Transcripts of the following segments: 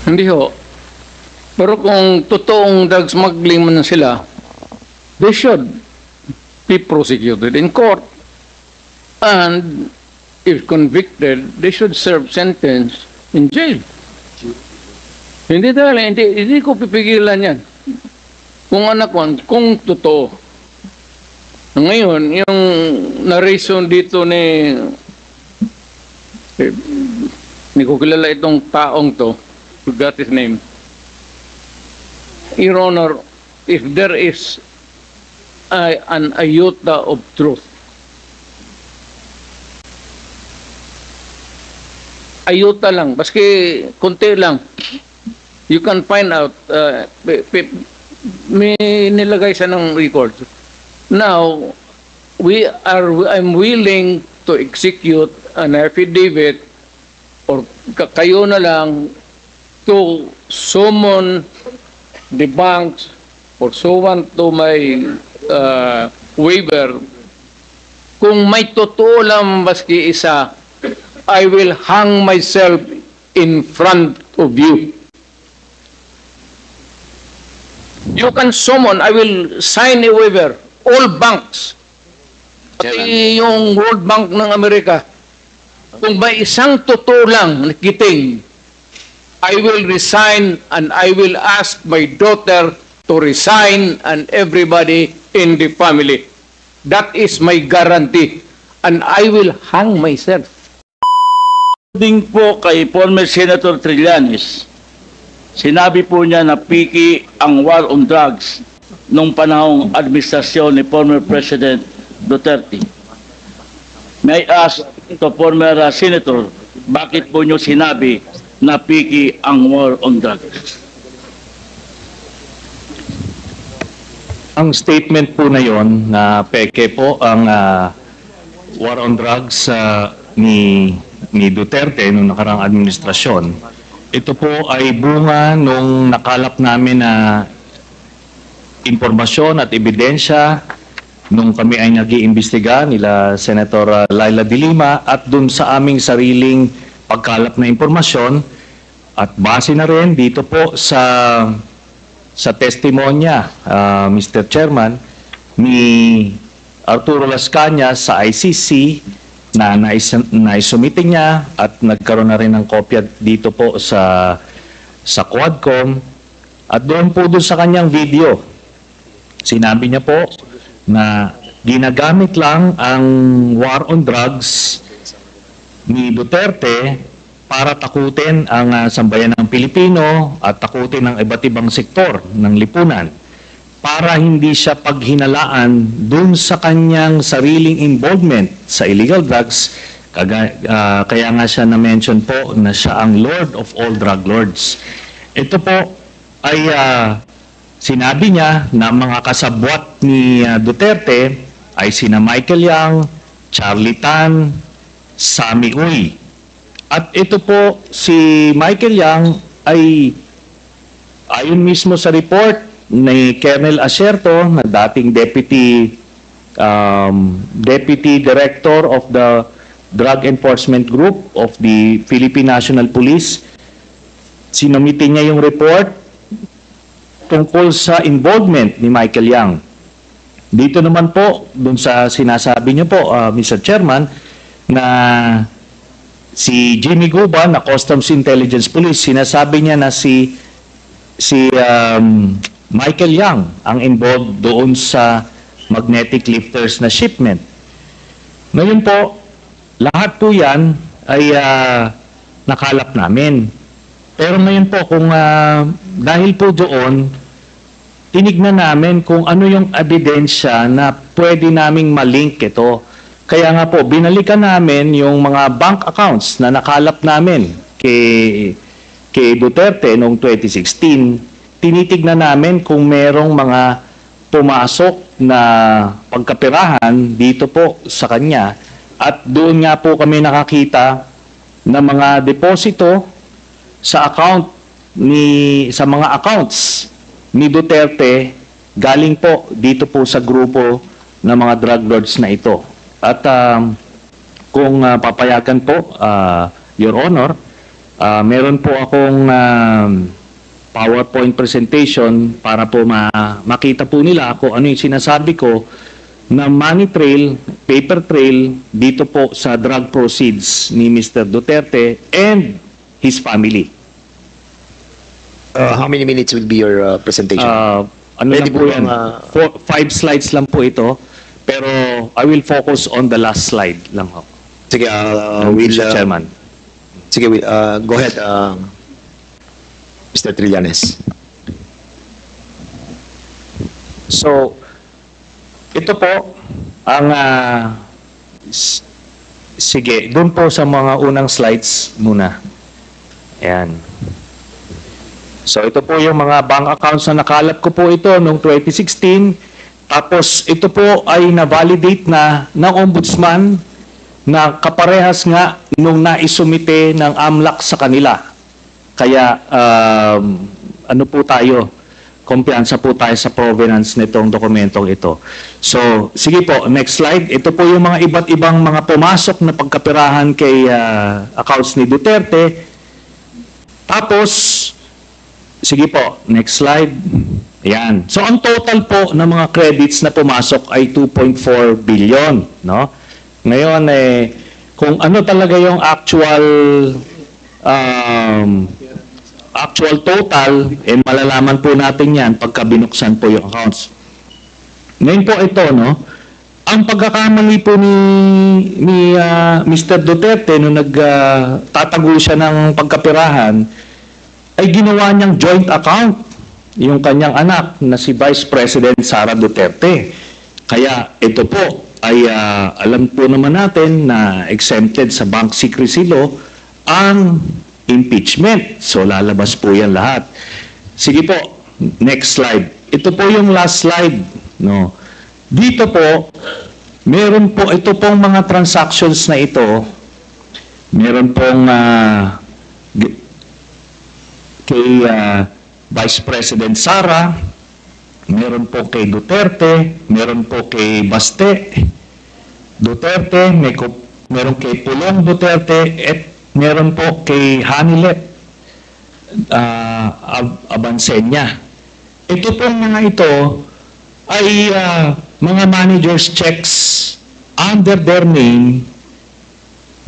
Hindi ho. Pero kung totoong drug smuggling man sila, they should be prosecuted in court. And if convicted, they should serve sentence in jail. Hindi ko pipigilan yan. Kung anak ko, kung totoo. Ngayon, yung narration dito ni ko kilala itong taong to, forgot his name. Your Honor, if there is an iota of truth, iota lang, baski konti lang, you can find out, may nilagay siya ng record. Now, I'm willing to execute an affidavit or kayo na lang to summon the banks or someone to my waiver. Kung may totoo lang maski isa, I will hang myself in front of you. You can summon, I will sign a waiver, all banks. Pati yung World Bank ng Amerika. Kung may isang totoo lang nakiting, I will resign and I will ask my daughter to resign and everybody in the family. That is my guarantee. And I will hang myself. Ding po kay former Senator Trillanes, sinabi po niya na piki ang war on drugs nung panahong administrasyon ni former President Duterte. May I ask to former Senator, bakit po niyo sinabi na piki ang war on drugs? Ang statement po na yon na peke po ang war on drugs ni Duterte noong nakarang administrasyon. Ito po ay bunga nung nakalap namin na impormasyon at ebidensya nung kami ay nag-iimbestiga nila Senator Laila De Lima at dun sa aming sariling pagkalap na impormasyon at base na rin dito po sa testimonya, Mr. Chairman, ni Arturo Las Cañas sa ICC na naisumite niya at nagkaroon na rin ng kopya dito po sa Quadcom at doon po sa kanyang video. Sinabi niya po na ginagamit lang ang war on drugs ni Duterte para takutin ang sambayan ng Pilipino at takutin ang iba't ibang sektor ng lipunan para hindi siya paghinalaan dun sa kanyang sariling involvement sa illegal drugs. Kaya nga siya na-mention po na siya ang Lord of all drug lords. Ito po ay sinabi niya na mga kasabwat ni Duterte ay sina Michael Yang, Charlie Tan, Sammy Uy. At ito po si Michael Yang ay ayon mismo sa report ni Colonel Acerto na dating Deputy Director of the Drug Enforcement Group of the Philippine National Police. Sinumite niya yung report tungkol sa involvement ni Michael Yang. Dito naman po, dun sa sinasabi niyo po, Mr. Chairman, na si Jimmy Guba na Customs Intelligence Police, sinasabi niya na si Michael Yang ang involved doon sa magnetic lifters na shipment. Ngayon po, lahat po yan ay nakalap namin. Pero ngayon po, kung dahil po doon, tinignan namin kung ano yung ebidensya na pwede naming malink ito. Kaya nga po, binalikan namin yung mga bank accounts na nakalap namin kay Duterte noong 2016. Tinitignan namin kung merong mga pumasok na pagkapirahan dito po sa kanya. At doon nga po kami nakakita na mga deposito sa mga accounts ni Duterte galing po dito po sa grupo ng mga drug lords na ito. At kung papayagan po, Your Honor, Meron po akong PowerPoint presentation para po makita po nila kung ano yung sinasabi ko na money trail, paper trail dito po sa drug proceeds ni Mr. Duterte and his family. How many minutes will be your presentation? Ano Pwede lang po po yan? bang, 5 slides lang po ito, pero I will focus on the last slide lang ho. Sige, Mr. Chairman. sige, go ahead, Mr. Trillanes. So, ito po ang sige, doon po sa mga unang slides muna. Ayan. So, ito po yung mga bank accounts na nakalap ko po ito noong 2016. Tapos, ito po ay na-validate na ng ombudsman na kaparehas nga nung naisumite ng AMLAC sa kanila. Kaya, ano po tayo? Kumpiyansa po tayo sa provenance nitong dokumentong ito. So, sige po, next slide. Ito po yung mga iba't ibang mga pumasok na pagkapirahan kay accounts ni Duterte. Tapos, sige po, next slide. Ayan. So, ang total po ng mga credits na pumasok ay 2.4 billion, no? Ngayon, kung ano talaga yung actual total, malalaman po natin yan pagka binuksan po yung accounts. Ngayon po ito, no? Ang pagkakamali po ni Mr. Duterte nung nagtatago siya ng pagkapirahan, ay ginawa niyang joint account yung kanyang anak na si Vice President Sara Duterte. Kaya ito po ay alam po naman natin na exempted sa bank secrecy law ang impeachment. So lalabas po yan lahat. Sige po, next slide. Ito po yung last slide, no. Dito po, meron po ito pong mga transactions na ito. Meron pong kay Vice President Sara, meron po kay Duterte, meron po kay Baste Duterte, meron kay Pulong Duterte, at meron po kay Hanilet Abansenya. Ito pong mga ito ay mga manager's checks under their name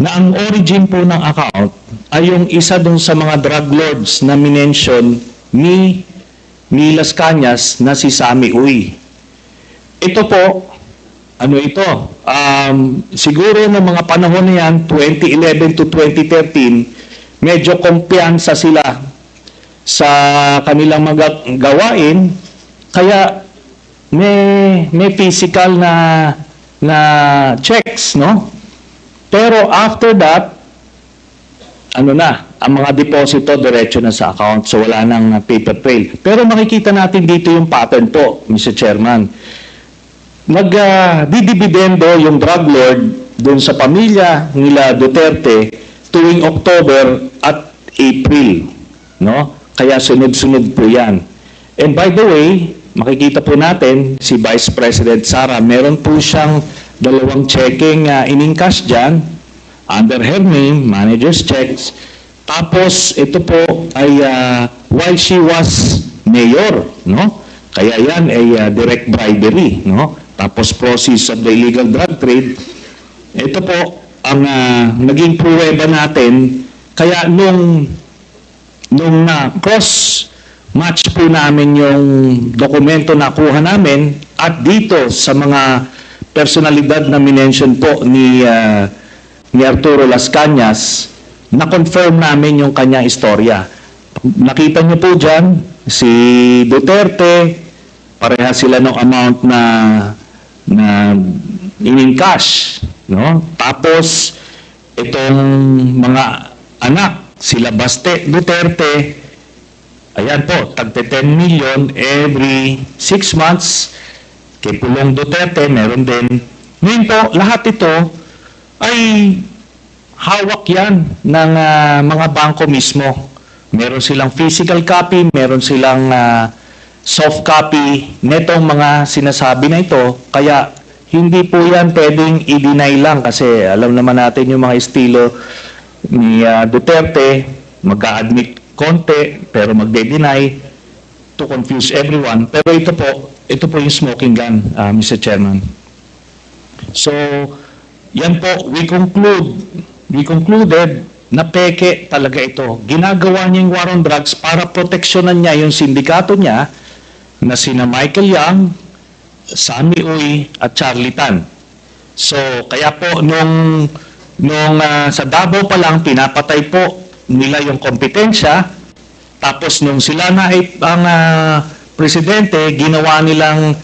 na ang origin po ng account ay yung isa dun sa mga drug lords na minention ni Las Cañas na si Sammy Uy. Ito po, ano ito? Siguro ng mga panahon na yan, 2011 to 2013, medyo kumpiyansa sila sa kanilang mga gawain, kaya may physical na checks, no? Pero after that, ang mga deposito diretso na sa account, so wala nang paper trail. Pero makikita natin dito yung pattern po, Mr. Chairman. Nagdidibidendo yung drug lord doon sa pamilya nila Duterte tuwing October at April, no? Kaya sunod-sunod po yan. And by the way, makikita po natin si Vice President Sara, meron po siyang 2 checking in-encash dyan under her name, manager's checks. Tapos ito po ay while she was mayor, no? Kaya yan ay direct bribery, no? Tapos proceeds of the illegal drug trade. Ito po ang naging pruweba natin. Kaya nung cross match po namin yung dokumento na kuha namin at dito sa mga personalidad na minention po ni Arturo Las Cañas, na-confirm namin yung kanyang istorya. Nakita niyo po dyan, si Duterte, pareha sila ng amount na in-encash, no? Tapos, itong mga anak, sila Baste Duterte, ayan po, tagte 10 million every 6 months. Kay Pulong Duterte, meron din. Ngayon po, lahat ito ay hawak yan ng mga bangko mismo. Meron silang physical copy, meron silang soft copy netong mga sinasabi na ito. Kaya hindi po yan pwedeng i-deny lang kasi alam naman natin yung mga estilo ni Duterte. mag-a-admit konti, pero magde-deny to confuse everyone. Pero ito po yung smoking gun, Mr. Chairman. So, yan po, we concluded na peke talaga ito. Ginagawa niya yung war on drugs para proteksyonan niya yung sindikato niya na sina Michael Yang, Sammy Uy, at Charlie Tan. So, kaya po, nung sa Davao pa lang, pinapatay po nila yung kompetensya. Tapos, nung sila na ang presidente, ginawa nilang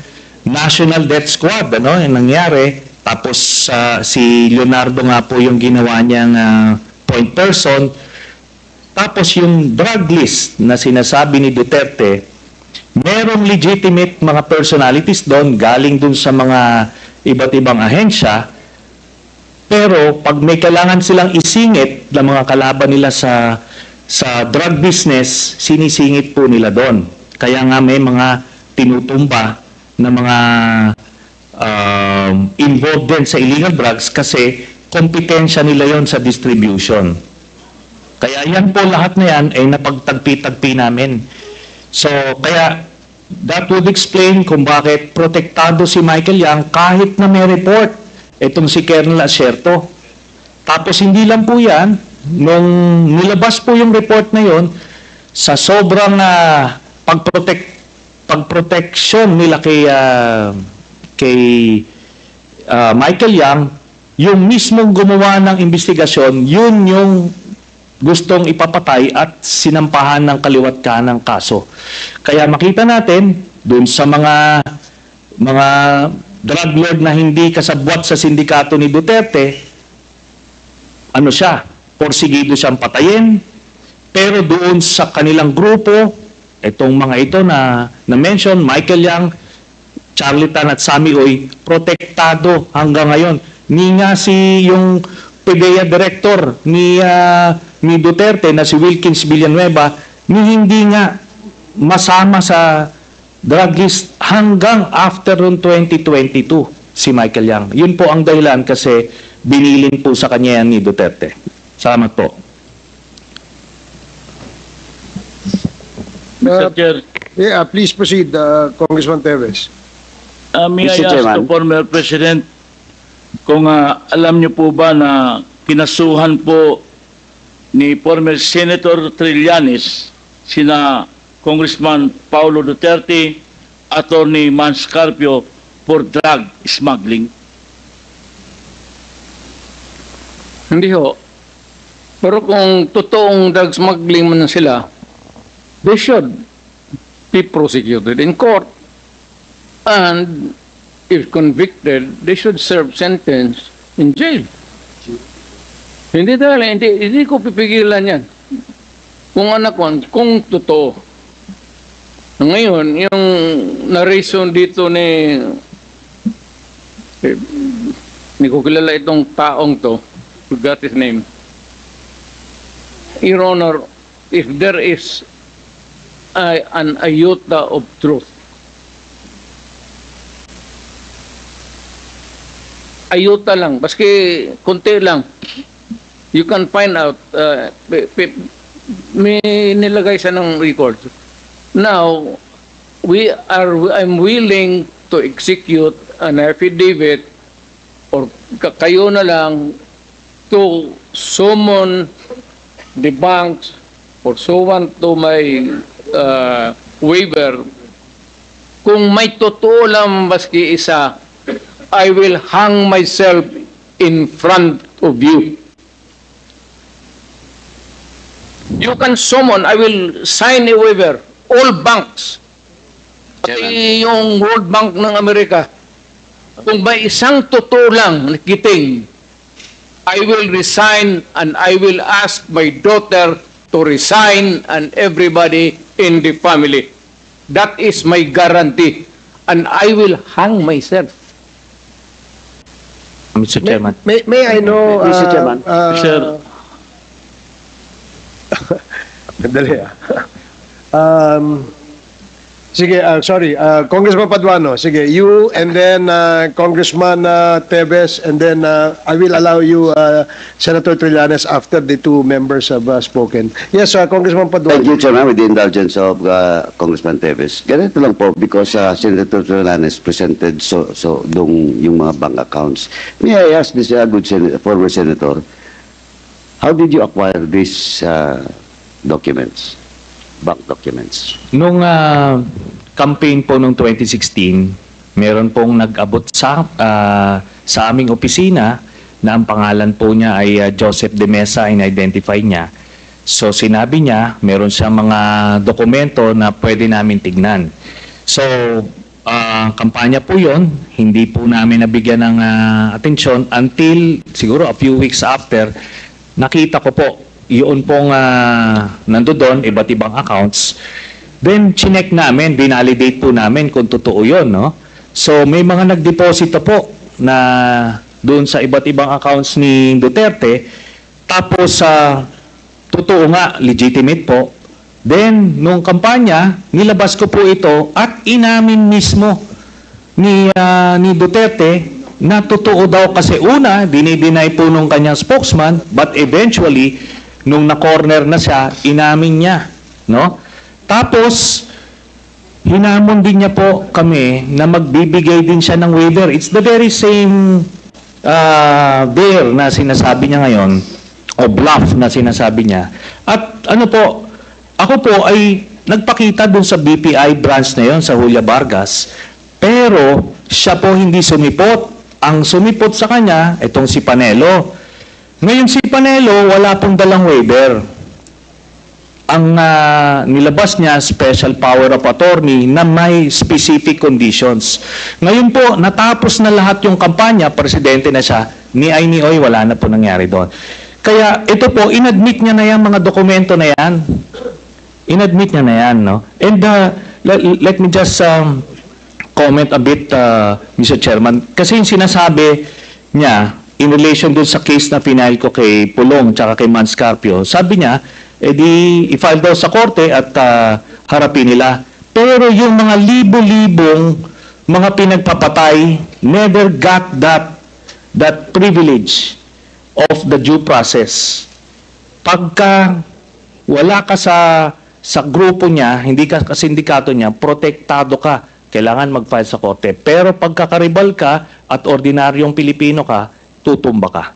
National Death Squad, ano, yung nangyari. Tapos, si Leonardo nga po yung ginawa niyang point person. Tapos, yung drug list na sinasabi ni Duterte, merong legitimate mga personalities doon, galing doon sa mga iba't ibang ahensya, pero pag may kailangan silang isingit ng mga kalaban nila sa drug business, sinisingit po nila doon. Kaya nga may mga tinutumba na mga involved din sa illegal drugs kasi kompetensya nila yon sa distribution. Kaya yan po, lahat na yan ay napagtagpi-tagpi namin. So, kaya that would explain kung bakit protektado si Michael Yang kahit na may report itong si Colonel Acerto. Tapos hindi lang po yan, nung nilabas po yung report na yon, sa sobrang pagproteksyon nila kay Michael Yang, yung mismong gumawa ng investigasyon, yun yung gustong ipapatay at sinampahan ng kaliwat kanang kaso. Kaya makita natin dun sa mga drug lord na hindi kasabwat sa sindikato ni Duterte, ano siya, porsigido siyang patayin, pero doon sa kanilang grupo, itong mga ito na mention, Michael Yang, Charlie Tan at Sammy Uy, protektado hanggang ngayon. Ni nga yung PDEA director ni Duterte na si Wilkins Villanueva, ni hindi nga masama sa drug list hanggang after 2022 si Michael Yang. Yun po ang dahilan kasi binilin po sa kanya yan ni Duterte. Salamat po. Mr. Chair, Yeah, please proceed, Congressman Teves. may I Mr. ask Chairman. the former President kung alam niyo po ba na kinasuhan po ni former Senator Trillanes sina Congressman Paulo Duterte, Attorney Mans Carpio for drug smuggling? Hindi ho. Pero kung totoong drug smuggling man sila, they should be prosecuted in court. And if convicted, they should serve sentence in jail. Hindi ko pipigilan yan. Kung totoo. Ngayon, yung narration dito hindi ko kilala itong taong to, forgot his name. Your Honor, if there is an iota of truth, ayuta lang, baski konti lang, you can find out, may nilagay siya ng record. Now, I'm willing to execute an affidavit or kayo na lang to summon the banks pursuant to my waiver. Kung may totoo lang baski isa, I will hang myself in front of you. You can summon, I will sign a waiver, all banks, pati yung World Bank ng Amerika. Kung may isang totoo lang nakiting, I will resign and I will ask my daughter to resign and everybody in the family. That is my guarantee. And I will hang myself. Mr. Chairman. May I know, Mr. Chairman. Sir. Dali Sige, sorry, Congressman Paduano, sige, you and then Congressman Teves, and then I will allow you, Senator Trillanes, after the two members have spoken. Yes, Congressman Thank Paduano. you, Chairman, with the indulgence of Congressman Teves. Ganito lang po, because Senator Trillanes presented yung mga bank accounts. May I ask this good former senator, how did you acquire these documents, bank documents? Nung campaign po nung 2016, meron pong nag-abot sa aming opisina na ang pangalan po niya ay Joseph De Mesa, in-identify niya. So sinabi niya, meron siyang mga dokumento na pwede namin tignan. So, kampanya po yon, hindi po namin nabigyan ng atensyon until siguro a few weeks after, nakita ko po, yun pong nandoon, iba't ibang accounts. Then, chinek namin, binalidate po namin kung totoo yun, no? So, may mga nagdeposito po na doon sa iba't ibang accounts ni Duterte, tapos totoo nga, legitimate po. Then, nung kampanya, nilabas ko po ito at inamin mismo ni Duterte na totoo daw kasi una, dinideny po nung kanyang spokesman, but eventually, nung na-corner na siya, inamin niya, no? Tapos, hinamon din niya po kami na magbibigay din siya ng waiver. It's the very same there na sinasabi niya ngayon, o bluff na sinasabi niya. At ano po, ako po ay nagpakita dun sa BPI branch na yon sa Julia Vargas, pero siya po hindi sumipot. Ang sumipot sa kanya, itong si Panelo. Ngayon si Panelo, wala pong dalang waiver. Ang nilabas niya, special power of attorney na may specific conditions. Ngayon po, natapos na lahat yung kampanya, presidente na siya, ni ay ni oy, wala na po nangyari doon. Kaya ito po, inadmit niya na yung mga dokumento na yan. Inadmit niya na yan, no? And let me just comment a bit, Mr. Chairman. Kasi yung sinasabi niya, in relation dun sa case na final ko kay Pulong tsaka kay Manscarpio, sabi niya, edi i-file daw sa korte at harapin nila. Pero yung mga libo-libong mga pinagpapatay never got that privilege of the due process. Pagka wala ka sa grupo niya, hindi ka sa sindikato niya, protektado ka. Kailangan mag-file sa korte. Pero pagkakaribal ka at ordinaryong Pilipino ka, tutumba ka.